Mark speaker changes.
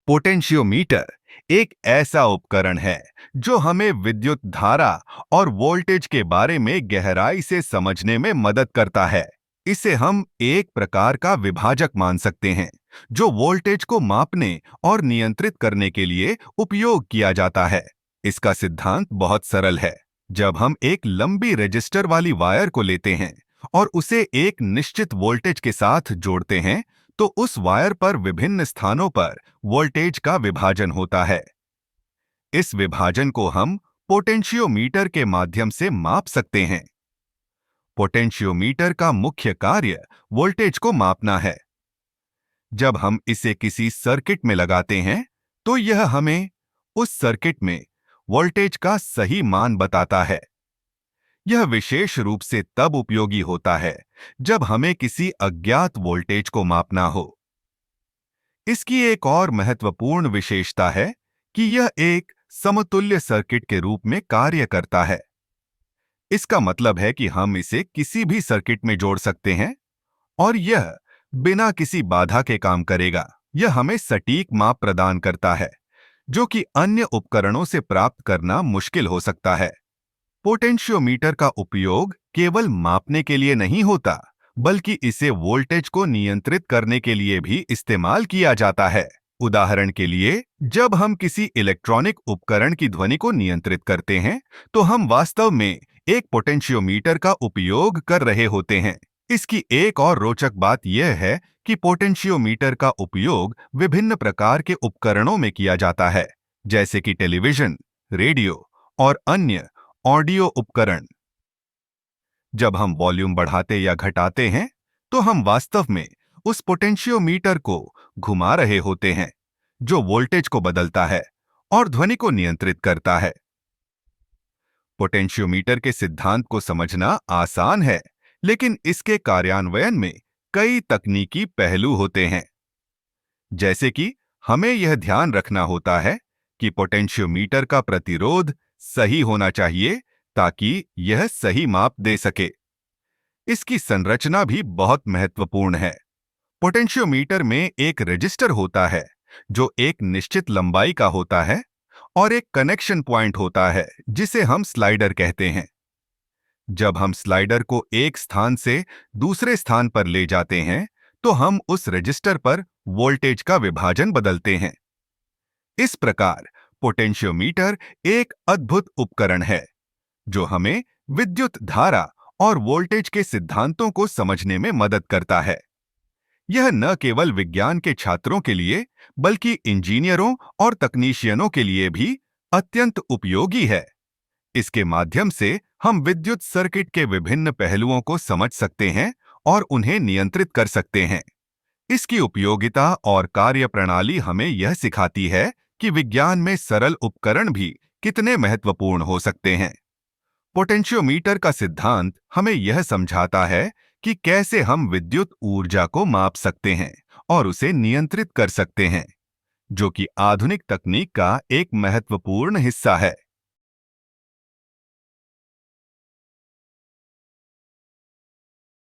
Speaker 1: Potentiometer एक ऐसा उपकरण है जो हमें विद्युत धारा और वोल्टेज के बारे में गहराई से समझने में मदद करता है। इसे हम एक प्रकार का विभाजक मान सकते हैं जो वोल्टेज को मापने और नियंत्रित करने के लिए उपयोग किया जाता है। इसका सिद्धांत बहुत सरल है। जब हम एक लंबी रेजिस्टर वाली वायर को लेते हैं और उसे एक निश्चित वोल्टेज के साथ जोड़ते हैं, तो उस वायर पर विभिन्न स्थानों पर वोल्टेज का विभाजन होता है। इस विभाजन को हम पोटेंशियोमीटर के माध्यम से माप सकते हैं। पोटेंशियोमीटर का मुख्य कार्य वोल्टेज को मापना है। जब हम इसे किसी सर्किट में लगाते हैं, तो यह हमें उस सर्किट में वोल्टेज का सही मान बताता है। यह विशेष रूप से तब उपयोगी होता है जब हमें किसी अज्ञात वोल्टेज को मापना हो। इसकी एक और महत्वपूर्ण विशेषता है कि यह एक समतुल्य सर्किट के रूप में कार्य करता है। इसका मतलब है कि हम इसे किसी भी सर्किट में जोड़ सकते हैं और यह बिना किसी बाधा के काम करेगा। यह हमें सटीक माप प्रदान करता है, जो कि अन्य उपकरणों से प्राप्त करना मुश्किल हो सकता है। पोटेंशियोमीटर का उपयोग केवल मापने के लिए नहीं होता, बल्कि इसे वोल्टेज को नियंत्रित करने के लिए भी इस्तेमाल किया जाता है। उदाहरण के लिए, जब हम किसी इलेक्ट्रॉनिक उपकरण की ध्वनि को नियंत्रित करते हैं, तो हम वास्तव में एक पोटेंशियोमीटर का उपयोग कर रहे होते हैं। इसकी एक और रोचक बात यह है कि पोटेंशियोमीटर का उपयोग विभिन्न प्रकार के उपकरणों में किया जाता है, जैसे कि टेलीविजन, रेडियो और अन्य ऑडियो उपकरण। जब हम वॉल्यूम बढ़ाते या घटाते हैं, तो हम वास्तव में उस पोटेंशियोमीटर को घुमा रहे होते हैं, जो वोल्टेज को बदलता है और ध्वनि को नियंत्रित करता है। पोटेंशियोमीटर के सिद्धांत को समझना आसान है, लेकिन इसके कार्यान्वयन में कई तकनीकी पहलू होते हैं। जैसे कि हमें यह ध्यान रखना होता है कि पोटेंशियोमीटर का प्रतिरोध सही होना चाहिए ताकि यह सही माप दे सके। इसकी संरचना भी बहुत महत्वपूर्ण है। पोटेंशियोमीटर में एक रेजिस्टर होता है जो एक निश्चित लंबाई का होता है और एक कनेक्शन पॉइंट होता है जिसे हम स्लाइडर कहते हैं। जब हम स्लाइडर को एक स्थान से दूसरे स्थान पर ले जाते हैं, तो हम उस रेजिस्टर पर वोल्टेज का विभाजन बदलते हैं। इस प्रकार पोटेंशियोमीटर एक अद्भुत उपकरण है जो हमें विद्युत धारा और वोल्टेज के सिद्धांतों को समझने में मदद करता है। यह न केवल विज्ञान के छात्रों के लिए, बल्कि इंजीनियरों और तकनीशियनों के लिए भी अत्यंत उपयोगी है। इसके माध्यम से हम विद्युत सर्किट के विभिन्न पहलुओं को समझ सकते हैं और उन्हें नियंत्रित कर सकते हैं। इसकी उपयोगिता और कार्यप्रणाली हमें यह सिखाती है कि विज्ञान में सरल उपकरण भी कितने महत्वपूर्ण हो सकते हैं। पोटेंशियोमीटर का सिद्धांत हमें यह समझाता है कि कैसे हम विद्युत ऊर्जा को माप सकते हैं और उसे नियंत्रित कर सकते हैं, जो कि आधुनिक तकनीक का एक महत्वपूर्ण हिस्सा है।